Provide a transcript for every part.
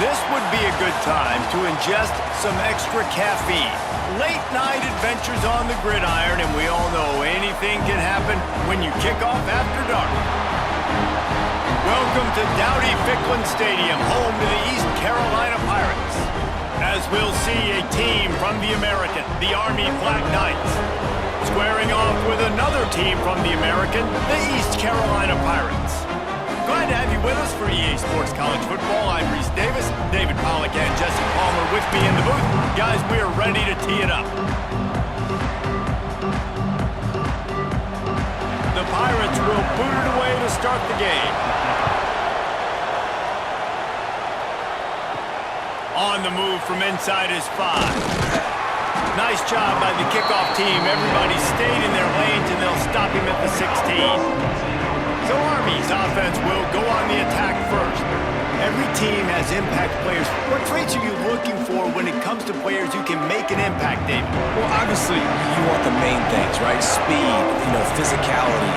This would be a good time to ingest some extra caffeine. Late night adventures on the gridiron, and we all know anything can happen when you kick off after dark. Welcome to Dowdy-Ficklin Stadium, home to the East Carolina Pirates. As we'll see a team from the American, the Army Black Knights, squaring off with another team from the American, the East Carolina Pirates. Glad to have you with us for EA Sports College Football. I'm Reese Davis, David Pollack, and Jesse Palmer with me in the booth. Guys, we are ready to tee it up. The Pirates will boot it away to start the game. On the move from inside is 5. Nice job by the kickoff team. Everybody stayed in their lanes, and they'll stop him at the 16. So Army's offense will go on the attack first. Every team has impact players. What traits are you looking for when it comes to players who can make an impact, David? Well, obviously, you want the main things, right? Speed, physicality,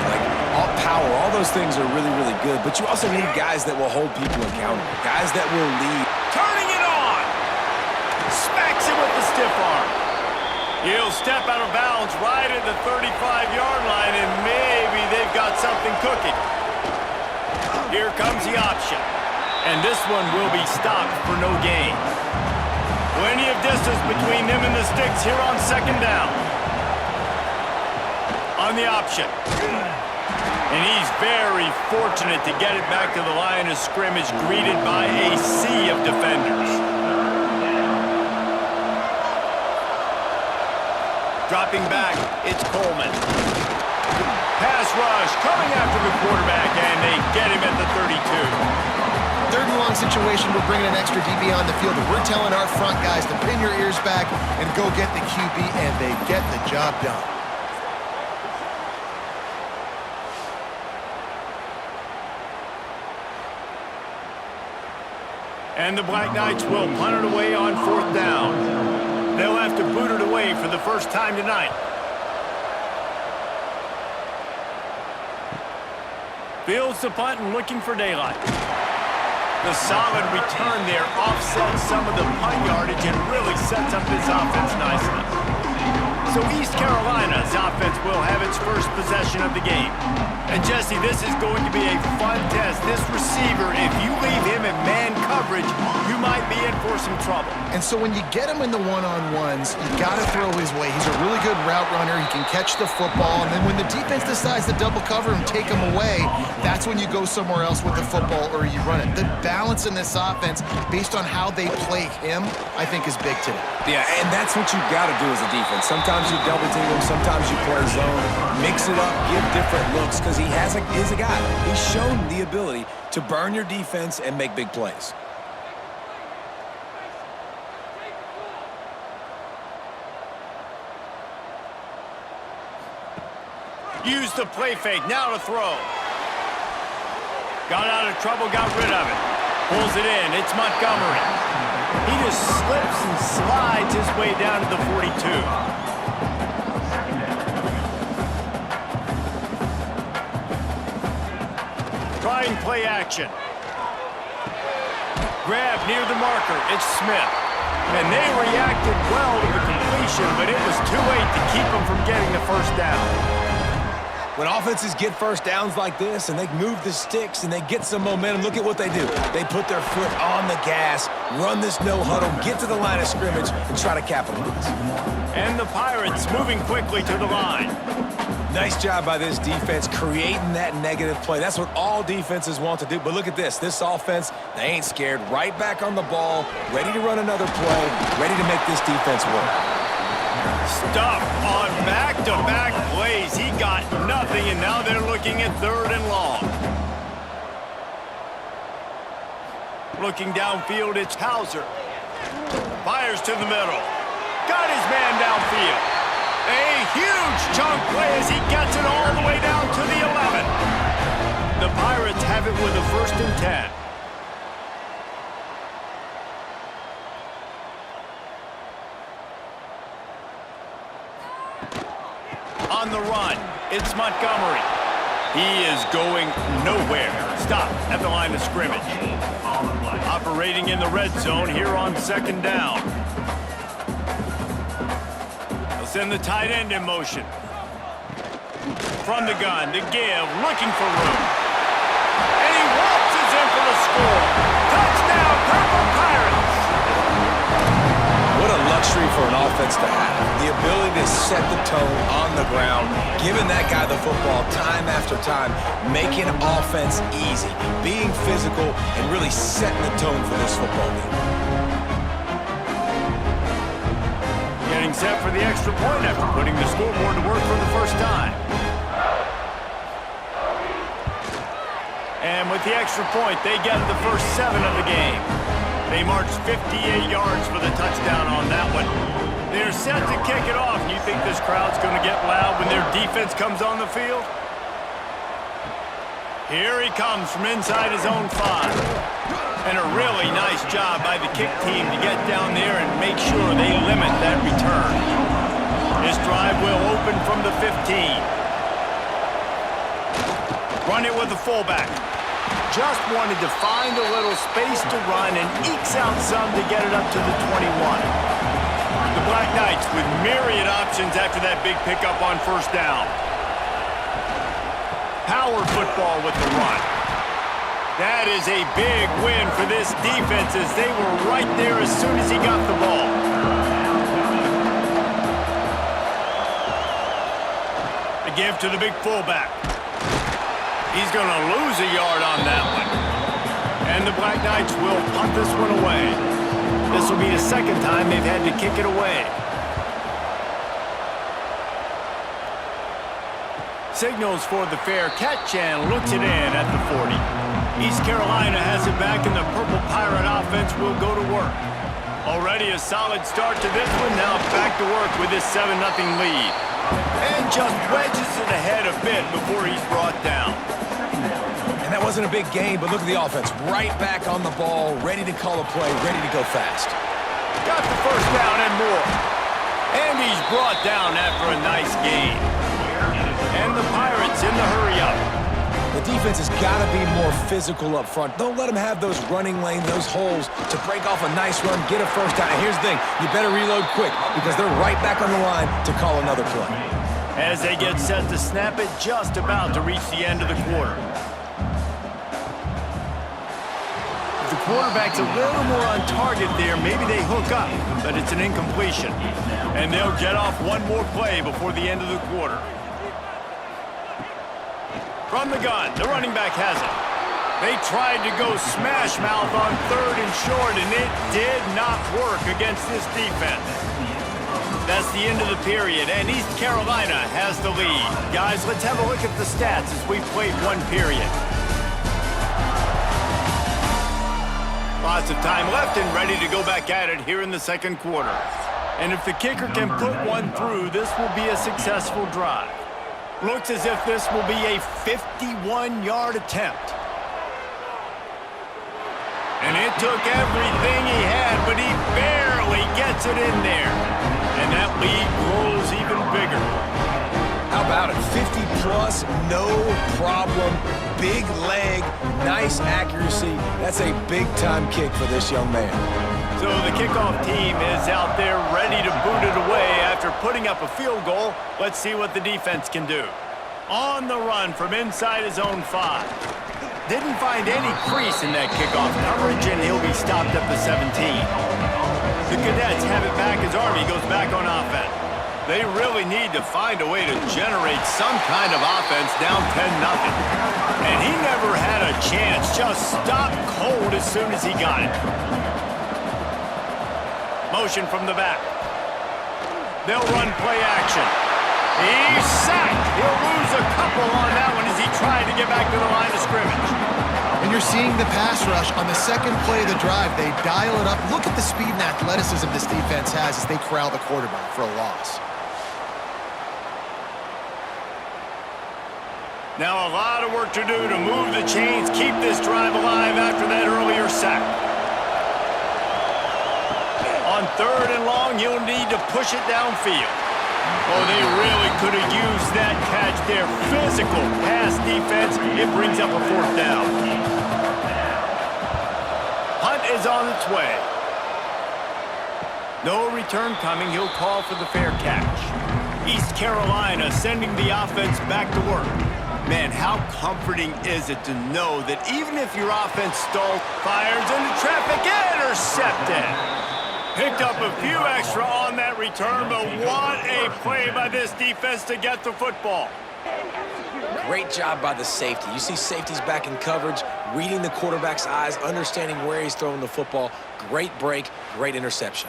all power. All those things are really, really good. But you also need guys that will hold people accountable, guys that will lead. Turning it on! Smacks it with the stiff arm. He'll step out of bounds right at the 35-yard line, and maybe they've got something cooking. Here comes the option. And this one will be stopped for no gain. Plenty of distance between them and the sticks here on second down. On the option. And he's very fortunate to get it back to the line of scrimmage, greeted by a sea of defenders. Dropping back, it's Coleman. Pass rush coming after the quarterback, and they get him at the 32. Third and long situation, we're bringing an extra DB on the field, and we're telling our front guys to pin your ears back and go get the QB, and they get the job done. And the Black Knights will punt it away on fourth down. They'll have to boot it away for the first time tonight. Fields the punt and looking for daylight. The solid return there offsets some of the punt yardage and really sets up this offense nicely. So East Carolina's offense will have its first possession of the game. And Jesse, this is going to be a fun test. This receiver, if you leave him in man coverage, you might be in for some trouble. And so when you get him in the one-on-ones, you got to throw his way. He's a really good route runner. He can catch the football. And then when the defense decides to double cover him, take him away, that's when you go somewhere else with the football or you run it. The balance in this offense, based on how they play him, I think is big today. Yeah, and that's what you got to do as a defense. Sometimes you double team him, sometimes you play zone, mix it up, give different looks, because he's a guy. He's shown the ability to burn your defense and make big plays. Use the play fake, now to throw. Got out of trouble, got rid of it. Pulls it in, it's Montgomery. He just slips and slides his way down to the 42. Trying play action. Grab near the marker, it's Smith. And they reacted well to the completion, but it was too late to keep them from getting the first down. When offenses get first downs like this and they move the sticks and they get some momentum, look at what they do. They put their foot on the gas, run this no huddle, get to the line of scrimmage, and try to capitalize. And the Pirates moving quickly to the line. Nice job by this defense creating that negative play. That's what all defenses want to do. But look at this. This offense, they ain't scared. Right back on the ball, ready to run another play, ready to make this defense work. Stuff on back-to-back plays. He got nothing, and now they're looking at third and long. Looking downfield, it's Hauser. Fires to the middle. Got his man downfield. A huge chunk play as he gets it all the way down to the 11. The Pirates have it with a 1st and 10. On the run, it's Montgomery. He is going nowhere. Stop at the line of scrimmage. operating in the red zone here on second down. They'll send the tight end in motion. From the gun to give, looking for room. And he waltzes in for the score. Touchdown, Purple Pirates! What a luxury for an offense to have. The ability to set the tone on the ground, giving that guy the football time after time, making offense easy, being physical, and really setting the tone for this football game. Getting set for the extra point after putting the scoreboard to work for the first time. And with the extra point, they get the first 7 of the game. They marched 58 yards for the touchdown on that one. They're set to kick it off. You think this crowd's going to get loud when their defense comes on the field? Here he comes from inside his own 5. And a really nice job by the kick team to get down there and make sure they limit that return. This drive will open from the 15. Run it with the fullback. Just wanted to find a little space to run and ekes out some to get it up to the 21. The Black Knights with myriad options after that big pickup on first down. Power football with the run. That is a big win for this defense as they were right there as soon as he got the ball. The give to the big fullback. He's going to lose a yard on that one. And the Black Knights will punt this one away. This will be the second time they've had to kick it away. Signals for the fair catch and looks it in at the 40. East Carolina has it back and the Purple Pirate offense will go to work. Already a solid start to this one. Now back to work with this 7-0 lead. And just wedges it ahead a bit before he's brought down. And that wasn't a big gain, but look at the offense. Right back on the ball, ready to call a play, ready to go fast. Got the first down and more. And he's brought down after a nice gain. And the Pirates in the hurry-up. The defense has got to be more physical up front. Don't let them have those running lanes, those holes to break off a nice run, get a first down. And here's the thing, you better reload quick because they're right back on the line to call another play. As they get set to snap it, just about to reach the end of the quarter. If the quarterback's a little more on target there, maybe they hook up, but it's an incompletion. And they'll get off one more play before the end of the quarter. From the gun, the running back has it. They tried to go smash mouth on 3rd and short, and it did not work against this defense. That's the end of the period, and East Carolina has the lead. Guys, let's have a look at the stats as we've played one period. Lots of time left and ready to go back at it here in the second quarter. And if the kicker can put one through, this will be a successful drive. Looks as if this will be a 51-yard attempt. And it took everything he had, but he barely gets it in there. And that lead grows even bigger. How about it? 50-plus, no problem. Big leg, nice accuracy. That's a big-time kick for this young man. So the kickoff team is out there ready to boot it away after putting up a field goal. Let's see what the defense can do. On the run from inside his own 5. Didn't find any crease in that kickoff coverage, and he'll be stopped at the 17. The Cadets have it back as Army goes back on offense. They really need to find a way to generate some kind of offense down 10-0. And he never had a chance, just stopped cold as soon as he got it. Motion from the back. They'll run play action. He's sacked. He'll lose a couple on that one as he tried to get back to the line of scrimmage. And you're seeing the pass rush on the second play of the drive. They dial it up. Look at the speed and athleticism this defense has as they corral the quarterback for a loss. Now a lot of work to do to move the chains, keep this drive alive after that earlier sack. On 3rd and long, you'll need to push it downfield. Oh, they really could have used that catch there. Physical pass defense. It brings up a 4th down. Hunt is on its way. No return coming. He'll call for the fair catch. East Carolina sending the offense back to work. Man, how comforting is it to know that even if your offense stalls, fires into traffic, intercepted. Picked up a few extra on that return, but what a play by this defense to get the football. Great job by the safety. You see safeties back in coverage, reading the quarterback's eyes, understanding where he's throwing the football. Great break, great interception.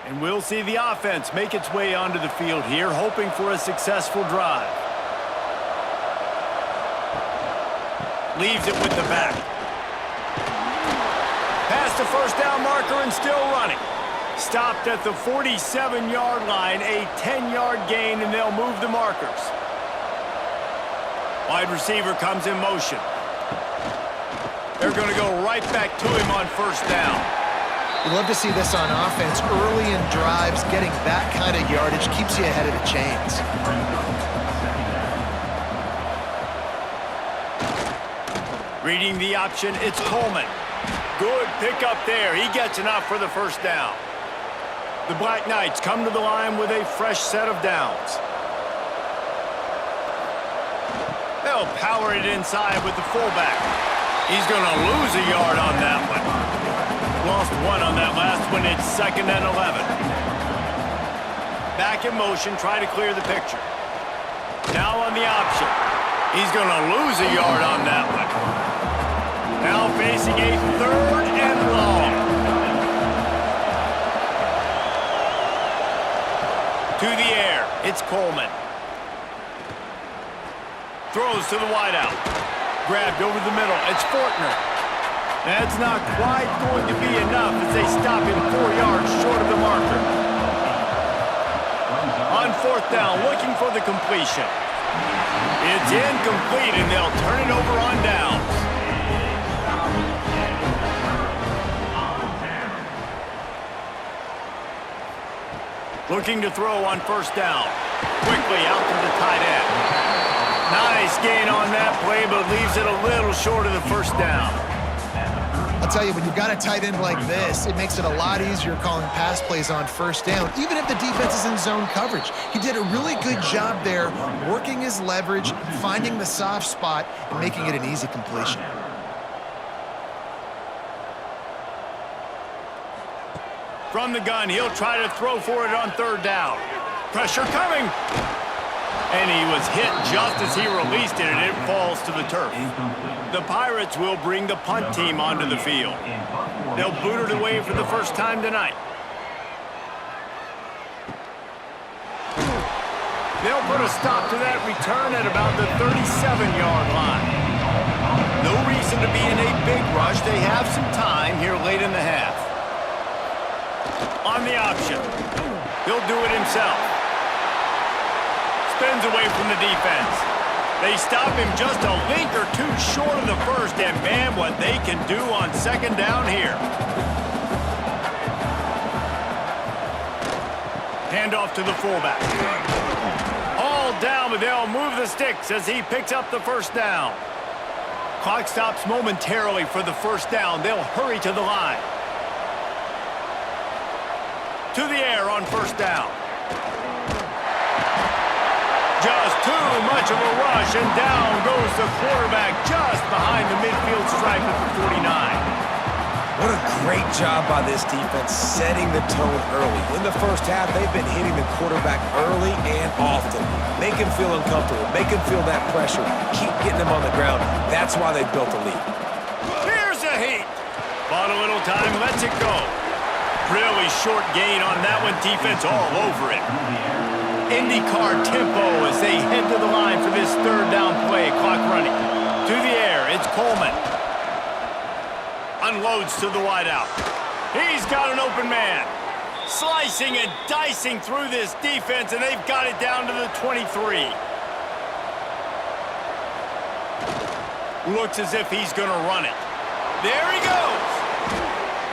And we'll see the offense make its way onto the field here, hoping for a successful drive. Leaves it with the back. Past the first down marker and still running. Stopped at the 47-yard line, a 10-yard gain, and they'll move the markers. Wide receiver comes in motion. They're going to go right back to him on first down. You love to see this on offense. Early in drives, getting that kind of yardage keeps you ahead of the chains. Reading the option, it's Coleman. Good pickup there. He gets enough for the first down. The Black Knights come to the line with a fresh set of downs. They'll power it inside with the fullback. He's going to lose a yard on that one. Lost one on that last one. It's 2nd and 11. Back in motion, try to clear the picture. Now on the option. He's going to lose a yard on that one. Now facing a 3rd and long. To the air, it's Coleman. Throws to the wideout. Grabbed over the middle, it's Fortner. That's not quite going to be enough as they stop him 4 yards short of the marker. On 4th down, looking for the completion. It's incomplete, and they'll turn it over on downs. Looking to throw on first down. Quickly out to the tight end. Nice gain on that play, but leaves it a little short of the first down. I'll tell you, when you've got a tight end like this, it makes it a lot easier calling pass plays on first down, even if the defense is in zone coverage. He did a really good job there, working his leverage, finding the soft spot, and making it an easy completion. From the gun, he'll try to throw for it on 3rd down. Pressure coming. And he was hit just as he released it, and it falls to the turf. The Pirates will bring the punt team onto the field. They'll boot it away for the first time tonight. They'll put a stop to that return at about the 37-yard line. No reason to be in a big rush. They have some time here late in the half. On the option. He'll do it himself. Spins away from the defense. They stop him just a link or two short of the first, and man, what they can do on 2nd down here. Handoff to the fullback. All down, but they'll move the sticks as he picks up the first down. Clock stops momentarily for the first down. They'll hurry to the line. To the air on first down. Just too much of a rush, and down goes the quarterback just behind the midfield stripe at the 49. What a great job by this defense setting the tone early. In the first half, they've been hitting the quarterback early and often. Make him feel uncomfortable. Make him feel that pressure. Keep getting him on the ground. That's why they built a lead. Here's a heat. Bought a little time, lets it go. Really short gain on that one. Defense all over it. IndyCar tempo as they head to the line for this 3rd down play. Clock running. To the air, it's Coleman. Unloads to the wideout. He's got an open man. Slicing and dicing through this defense, and they've got it down to the 23. Looks as if he's going to run it. There he goes.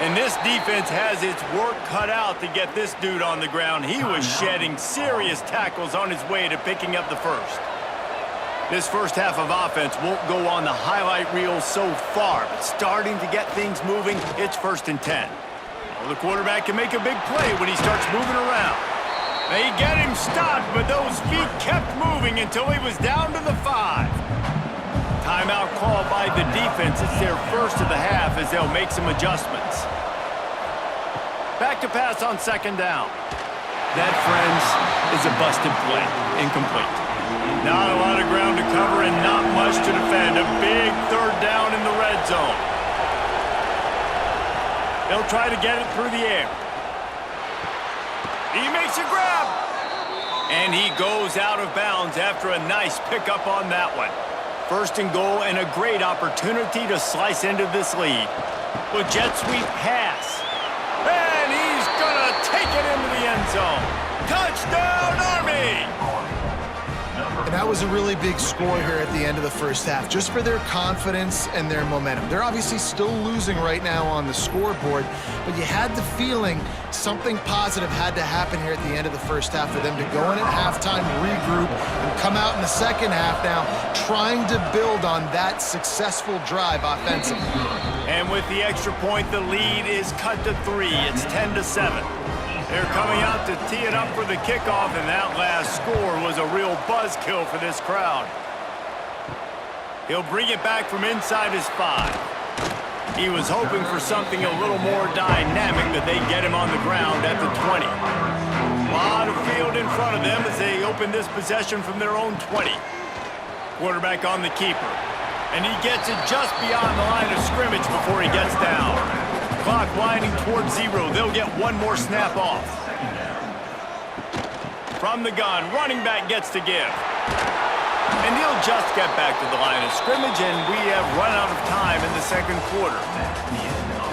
And this defense has its work cut out to get this dude on the ground. He was shedding serious tackles on his way to picking up the first. This first half of offense won't go on the highlight reel so far, but starting to get things moving, it's 1st and 10. Well, the quarterback can make a big play when he starts moving around. They get him stopped, but those feet kept moving until he was down to the 5. Timeout call by the defense. It's their first of the half as they'll make some adjustments. Back to pass on 2nd down. That, friends, is a busted play. Incomplete. Not a lot of ground to cover and not much to defend. A big 3rd down in the red zone. They'll try to get it through the air. He makes a grab. And he goes out of bounds after a nice pickup on that one. 1st and goal and a great opportunity to slice into this lead. With jet sweep pass. And he's gonna take it into the end zone. Touchdown, Army! And that was a really big score here at the end of the first half, just for their confidence and their momentum. They're obviously still losing right now on the scoreboard, but you had the feeling something positive had to happen here at the end of the first half for them to go in at halftime, regroup, and come out in the second half now trying to build on that successful drive offensively. And with the extra point, the lead is cut to 3. It's 10-7. They're coming out to tee it up for the kickoff, and that last score was a real buzzkill for this crowd. He'll bring it back from inside his 5. He was hoping for something a little more dynamic, but they get him on the ground at the 20. A lot of field in front of them as they open this possession from their own 20. Quarterback on the keeper. And he gets it just beyond the line of scrimmage before he gets down. Clock winding towards 0. They'll get one more snap off. From the gun, running back gets to give. And he'll just get back to the line of scrimmage, and we have run out of time in the 2nd quarter.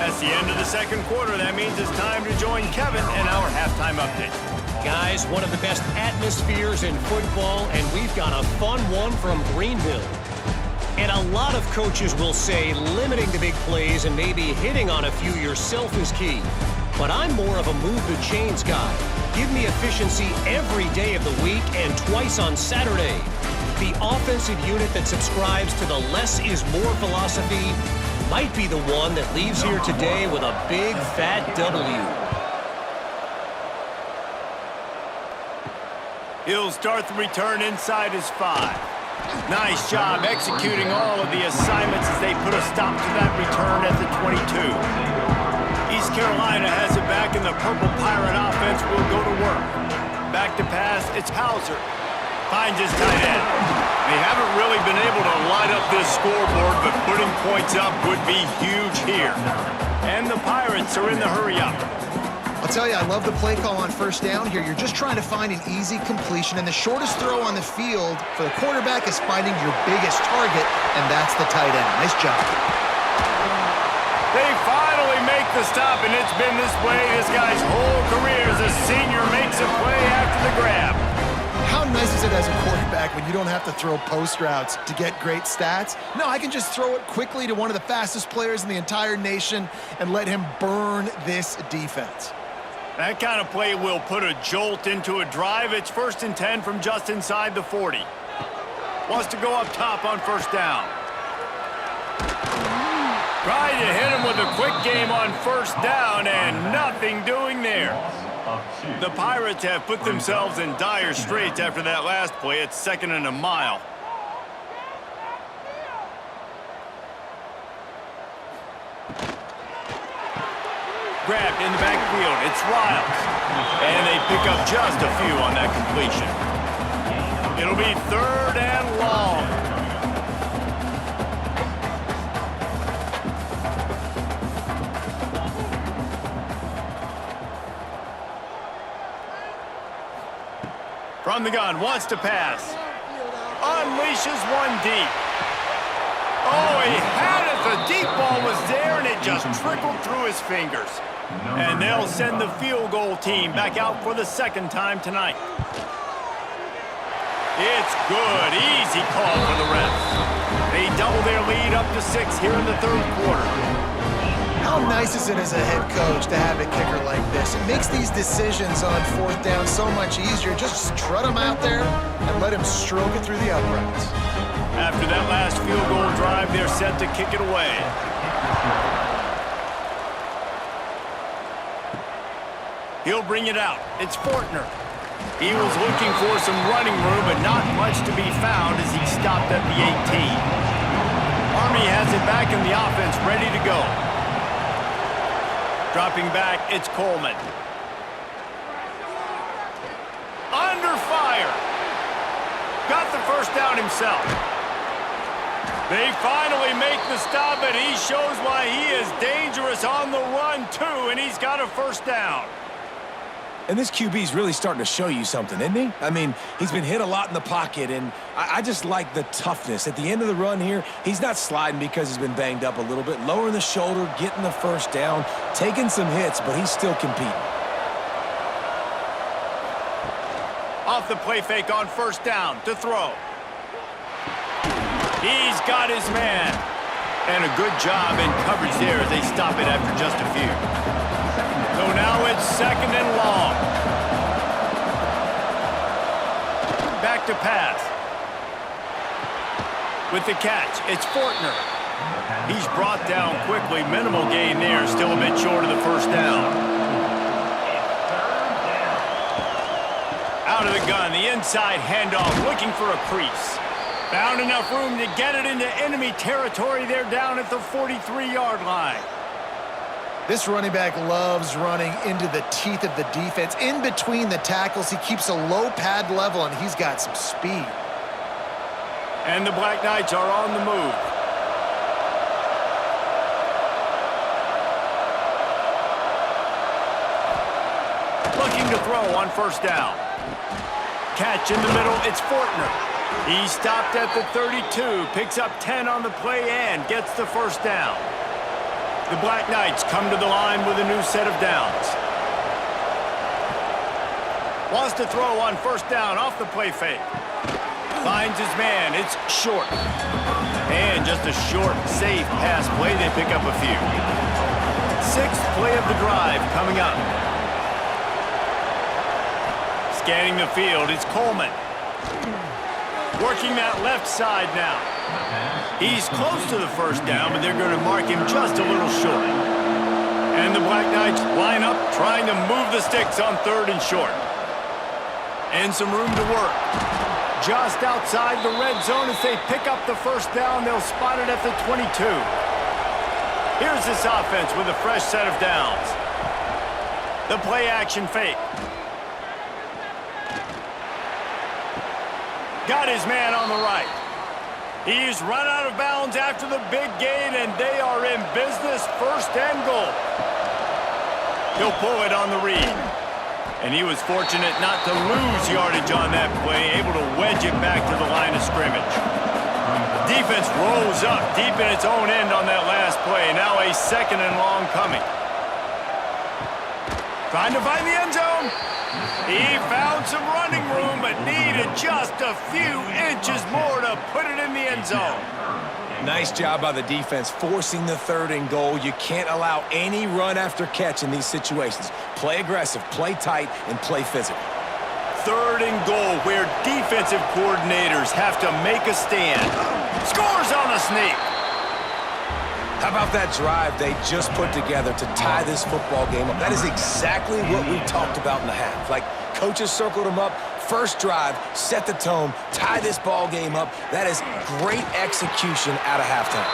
That's the end of the 2nd quarter. That means it's time to join Kevin in our halftime update. Guys, one of the best atmospheres in football, and we've got a fun one from Greenville. And a lot of coaches will say limiting the big plays and maybe hitting on a few yourself is key. But I'm more of a move the chains guy. Give me efficiency every day of the week and twice on Saturday. The offensive unit that subscribes to the less is more philosophy might be the one that leaves here today with a big fat W. He'll start the return inside his 5. Nice job executing all of the assignments as they put a stop to that return at the 22. East Carolina has it back, and the Purple Pirate offense will go to work. Back to pass, it's Hauser. Finds his tight end. They haven't really been able to light up this scoreboard, but putting points up would be huge here. And the Pirates are in the hurry-up. I'll tell you, I love the play call on 1st down here. You're just trying to find an easy completion, and the shortest throw on the field for the quarterback is finding your biggest target, and that's the tight end. Nice job. They finally make the stop, and it's been this way this guy's whole career as a senior makes a play after the grab. How nice is it as a quarterback when you don't have to throw post routes to get great stats? No, I can just throw it quickly to one of the fastest players in the entire nation and let him burn this defense. That kind of play will put a jolt into a drive. It's 1st and 10 from just inside the 40. Wants to go up top on 1st down. Trying to hit him with a quick game on 1st down, and nothing doing there. The Pirates have put themselves in dire straits after that last play. It's 2nd and a mile. Grabbed in the backfield. It's Riles. And they pick up just a few on that completion. It'll be 3rd and long. From the gun, wants to pass. Unleashes one deep. Oh, he had it. The deep ball was there, and it just trickled through his fingers. And they'll send the field goal team back out for the 2nd time tonight. It's good. Easy call for the refs. They double their lead up to 6 here in the 3rd quarter. How nice is it as a head coach to have a kicker like this? It makes these decisions on fourth down so much easier. Just strut him out there and let him stroke it through the uprights. After that last field goal drive, they're set to kick it away. He'll bring it out. It's Fortner. He was looking for some running room, but not much to be found as he stopped at the 18. Army has it back in the offense, ready to go. Dropping back, it's Coleman. Under fire. Got the first down himself. They finally make the stop, and he shows why he is dangerous on the run, too, and he's got a first down. And this QB's really starting to show you something, isn't he? I mean, he's been hit a lot in the pocket, and I just like the toughness. At the end of the run here, he's not sliding because he's been banged up a little bit. Lowering the shoulder, getting the first down, taking some hits, but he's still competing. Off the play fake on first down to throw. He's got his man. And a good job in coverage there as they stop it after just a few. So now it's second and long. Back to pass. With the catch, it's Fortner. He's brought down quickly. Minimal gain there, still a bit short of the first down. Out of the gun, the inside handoff, looking for a crease. Found enough room to get it into enemy territory. They're down at the 43-yard line. This running back loves running into the teeth of the defense. In between the tackles, he keeps a low pad level, and he's got some speed. And the Black Knights are on the move. Looking to throw on first down. Catch in the middle, it's Fortner. He stopped at the 32, picks up 10 on the play and gets the first down. The Black Knights come to the line with a new set of downs. Wants to throw on first down off the play fake. Finds his man. It's short. And just a short, safe pass play. They pick up a few. Sixth play of the drive coming up. Scanning the field, it's Coleman. Working that left side now. He's close to the first down, but they're going to mark him just a little short. And the Black Knights line up, trying to move the sticks on third and short. And some room to work. Just outside the red zone as they pick up the first down. They'll spot it at the 22. Here's this offense with a fresh set of downs. The play action fake. Got his man on the right. He's run out of bounds after the big gain, and they are in business, first and goal. He'll pull it on the read. And he was fortunate not to lose yardage on that play, able to wedge it back to the line of scrimmage. Defense rolls up deep in its own end on that last play. Now a second and long coming. Trying to find the end zone. He found some running room, but needed just a few inches more to put it in the end zone. Nice job by the defense forcing the third and goal. You can't allow any run after catch in these situations. Play aggressive, play tight, and play physical. Third and goal where defensive coordinators have to make a stand. Scores on the sneak. How about that drive they just put together to tie this football game up? That is exactly what we talked about in the half. Like, coaches circled them up. First drive, set the tone, tie this ball game up. That is great execution out of halftime.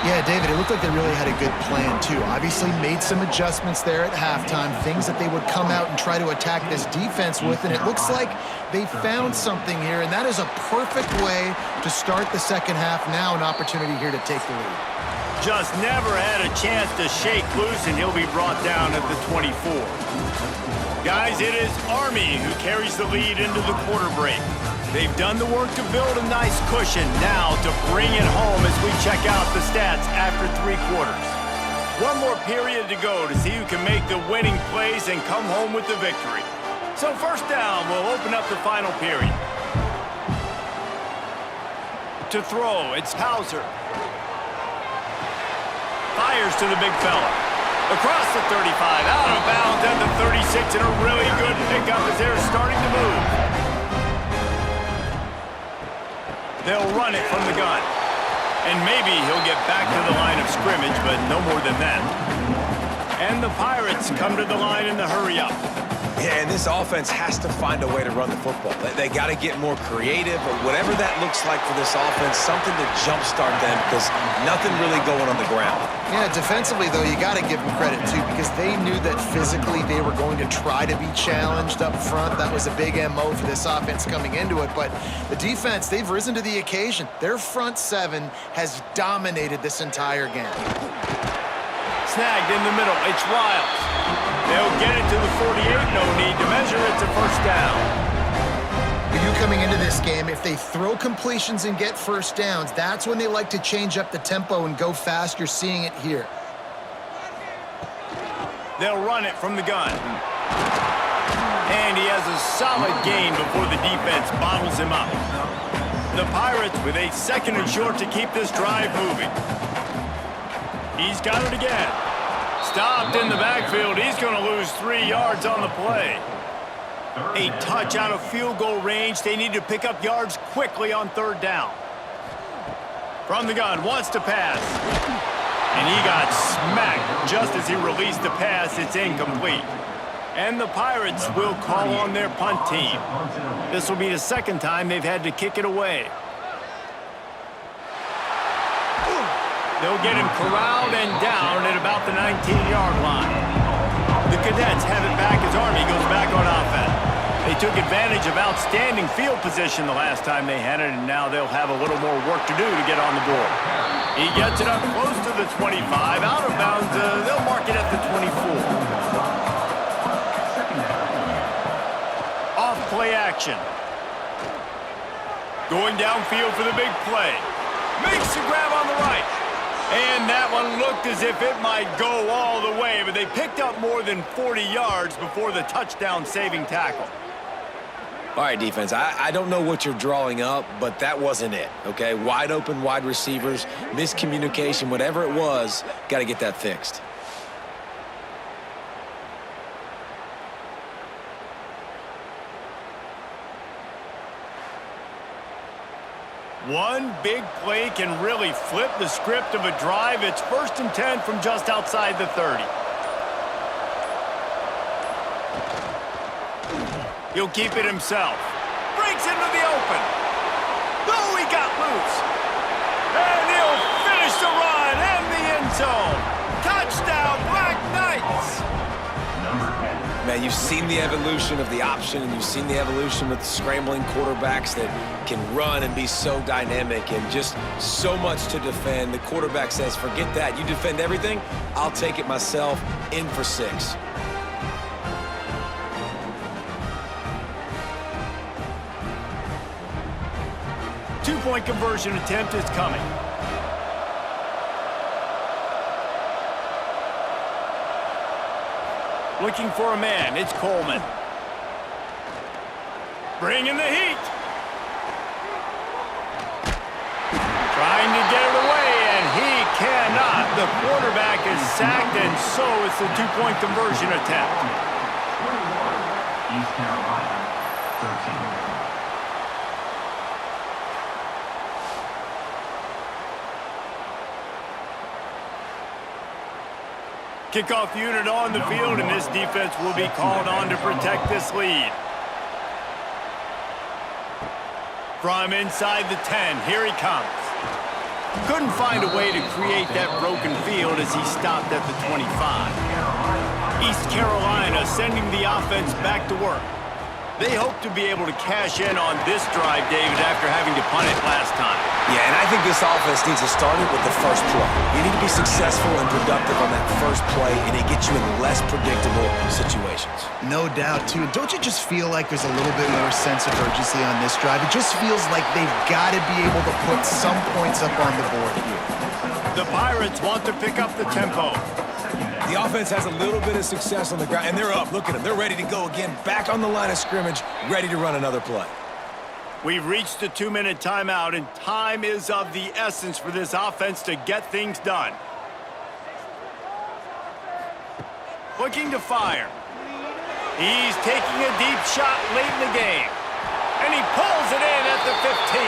Yeah, David, it looked like they really had a good plan, too. Obviously made some adjustments there at halftime, things that they would come out and try to attack this defense with, and it looks like they found something here, and that is a perfect way to start the second half. Now an opportunity here to take the lead. Just never had a chance to shake loose, and he'll be brought down at the 24. Guys, it is Army who carries the lead into the quarter break. They've done the work to build a nice cushion. Now to bring it home as we check out the stats after 3 quarters. One more period to go to see who can make the winning plays and come home with the victory. So first down will open up the final period. To throw, it's Hauser. Fires to the big fella. Across the 35, out of bounds at the 36, and a really good pickup as they're starting to move. They'll run it from the gun. And maybe he'll get back to the line of scrimmage, but no more than that. And the Pirates come to the line in the hurry up. Yeah, and this offense has to find a way to run the football. They got to get more creative, or whatever that looks like for this offense, something to jumpstart them, because nothing really going on the ground. Yeah, defensively, though, you got to give them credit, too, because they knew that physically they were going to try to be challenged up front. That was a big MO for this offense coming into it. But the defense, they've risen to the occasion. Their front seven has dominated this entire game. Snagged in the middle. It's Riles. They'll get it to the 48. No need to measure. It's a first down. You coming into this game, if they throw completions and get first downs, that's when they like to change up the tempo and go fast. You're seeing it here. They'll run it from the gun. And he has a solid gain before the defense bottles him up. The Pirates with a second and short to keep this drive moving. He's got it again. Stopped in the backfield. He's going to lose 3 yards on the play. A touch out of field goal range. They need to pick up yards quickly on third down. From the gun, wants to pass. And he got smacked just as he released the pass. It's incomplete. And the Pirates will call on their punt team. This will be the second time they've had to kick it away. They'll get him corralled and down at about the 19-yard line. The Cadets have it back as Army goes back on offense. They took advantage of outstanding field position the last time they had it, and now they'll have a little more work to do to get on the board. He gets it up close to the 25. Out of bounds, they'll mark it at the 24. Off play action. Going downfield for the big play. Makes the grab on the right. And that one looked as if it might go all the way, but they picked up more than 40 yards before the touchdown-saving tackle. All right, defense, I don't know what you're drawing up, but that wasn't it, okay? Wide open wide receivers, miscommunication, whatever it was, got to get that fixed. One big play can really flip the script of a drive. It's 1st and 10 from just outside the 30. He'll keep it himself. Breaks into the open. Oh, he got loose. And he'll finish the run and the end zone. Touchdown, Black Knights. Man, you've seen the evolution of the option, and you've seen the evolution with scrambling quarterbacks that can run and be so dynamic and just so much to defend. The quarterback says, forget that. You defend everything, I'll take it myself. In for 6. Two-point conversion attempt is coming. Looking for a man, it's Coleman. Bringing the heat. Trying to get it away, and he cannot. The quarterback is sacked, and so is the two-point conversion attempt. East Carolina, 13. Kickoff unit on the field, and this defense will be called on to protect this lead. From inside the 10, here he comes. Couldn't find a way to create that broken field as he stopped at the 25. East Carolina sending the offense back to work. They hope to be able to cash in on this drive, David, after having to punt it last time. Yeah, and I think this offense needs to start it with the first play. You need to be successful and productive on that first play, and it gets you in less predictable situations. No doubt, too. Don't you just feel like there's a little bit more sense of urgency on this drive? It just feels like they've got to be able to put some points up on the board here. The Pirates want to pick up the tempo. The offense has a little bit of success on the ground, and they're up. Look at them. They're ready to go again, back on the line of scrimmage, ready to run another play. We've reached a 2-minute timeout, and time is of the essence for this offense to get things done. looking to fire. He's taking a deep shot late in the game. And he pulls it in at the 15.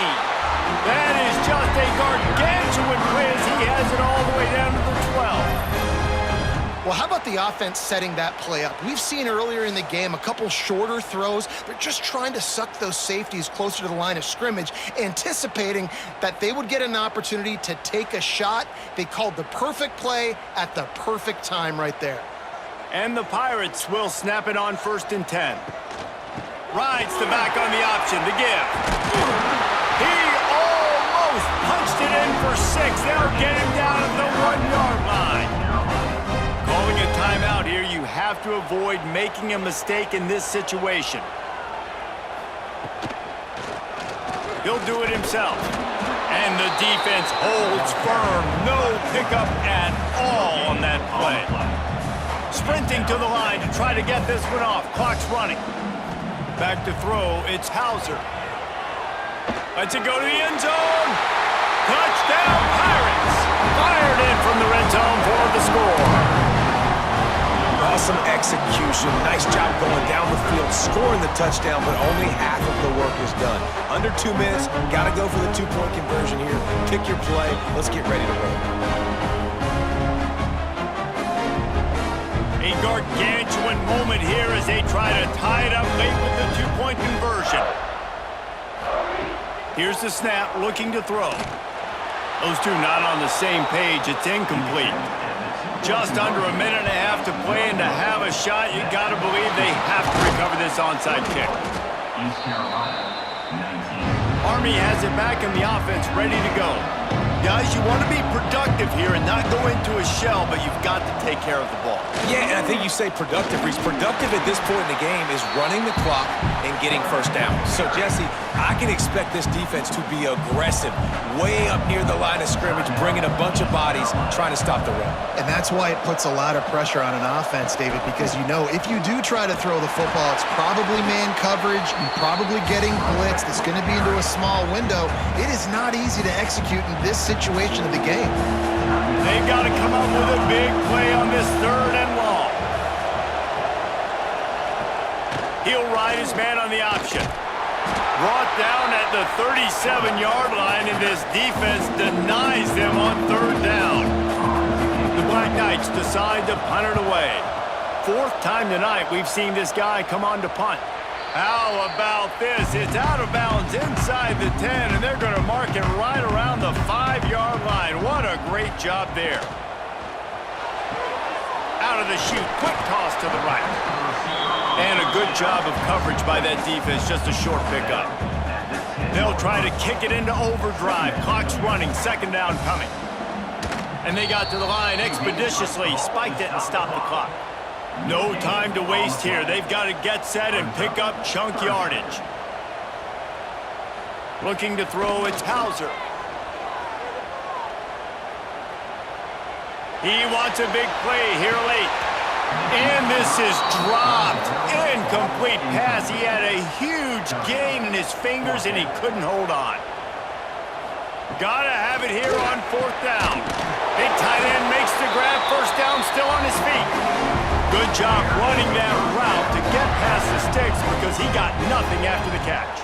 That is just a gargantuan play as he has it all the way down to the 12. Well, how about the offense setting that play up? We've seen earlier in the game a couple shorter throws. They're just trying to suck those safeties closer to the line of scrimmage, anticipating that they would get an opportunity to take a shot. They called the perfect play at the perfect time right there. And the Pirates will snap it on 1st and 10. Rides the back on the option, the give. He almost punched it in for 6. They'll get him down at the 1-yard line. Calling a timeout here, you have to avoid making a mistake in this situation. He'll do it himself. And the defense holds firm. No pickup at all on that play. Sprinting to the line to try to get this one off. Clock's running. Back to throw, it's Hauser. Lets it go to the end zone. Touchdown, Pirates! Fired in from the red zone for the score. Awesome execution. Nice job going down the field, scoring the touchdown, but only half of the work is done. Under 2 minutes, got to go for the 2-point conversion here. Pick your play. Let's get ready to roll. A gargantuan moment here as they try to tie it up late with the 2-point conversion. Here's the snap, looking to throw. Those two not on the same page. It's incomplete. Just under a minute and a half to play, and to have a shot, you got to believe they have to recover this onside kick. East Carolina, 19. Army has it back in the offense, ready to go. Guys, you want to be productive here and not go into a shell, but you've got to take care of the ball. Yeah, and I think you say productive, Reese. Productive at this point in the game is running the clock and getting first down. So, Jesse, I can expect this defense to be aggressive, way up near the line of scrimmage, bringing a bunch of bodies, trying to stop the run. And that's why it puts a lot of pressure on an offense, David, because you know if you do try to throw the football, it's probably man coverage, you're probably getting blitzed, it's going to be into a small window. It is not easy to execute in this situation of the game. They've got to come up with a big play on this 3rd and long. He'll ride his man on the option. Brought down at the 37-yard line, and this defense denies them on 3rd down. The Black Knights decide to punt it away. 4th time tonight we've seen this guy come on to punt. How about this? It's out of bounds inside the 10, and they're going to mark it right around the 5-yard line. What a great job there. Out of the chute, quick toss to the right. And a good job of coverage by that defense, just a short pickup. They'll try to kick it into overdrive. Clock's running, 2nd down coming. And they got to the line expeditiously, spiked it and stopped the clock. No time to waste here. They've got to get set and pick up chunk yardage. Looking to throw, it's Hauser. He wants a big play here late. And this is dropped. Incomplete pass. He had a huge gain in his fingers, and he couldn't hold on. Gotta have it here on 4th down. Big tight end makes the grab. 1st down, still on his feet. Good job running that route to get past the sticks because he got nothing after the catch.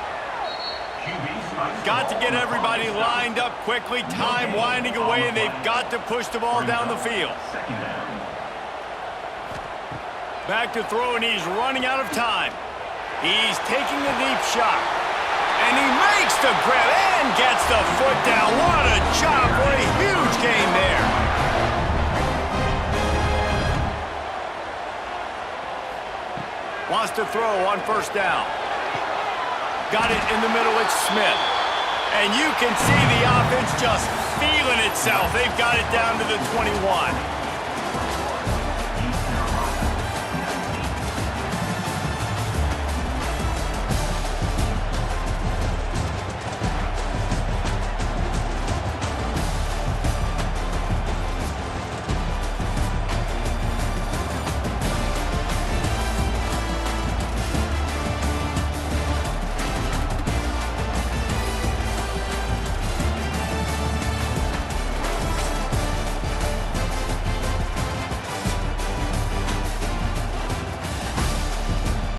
Got to get everybody lined up quickly. Time winding away, and they've got to push the ball down the field. Back to throw, and he's running out of time. He's taking a deep shot. And he makes the grab and gets the foot down. What a job. What a huge gain there. Wants to throw on 1st down. Got it in the middle, it's Smith. And you can see the offense just feeling itself. They've got it down to the 21.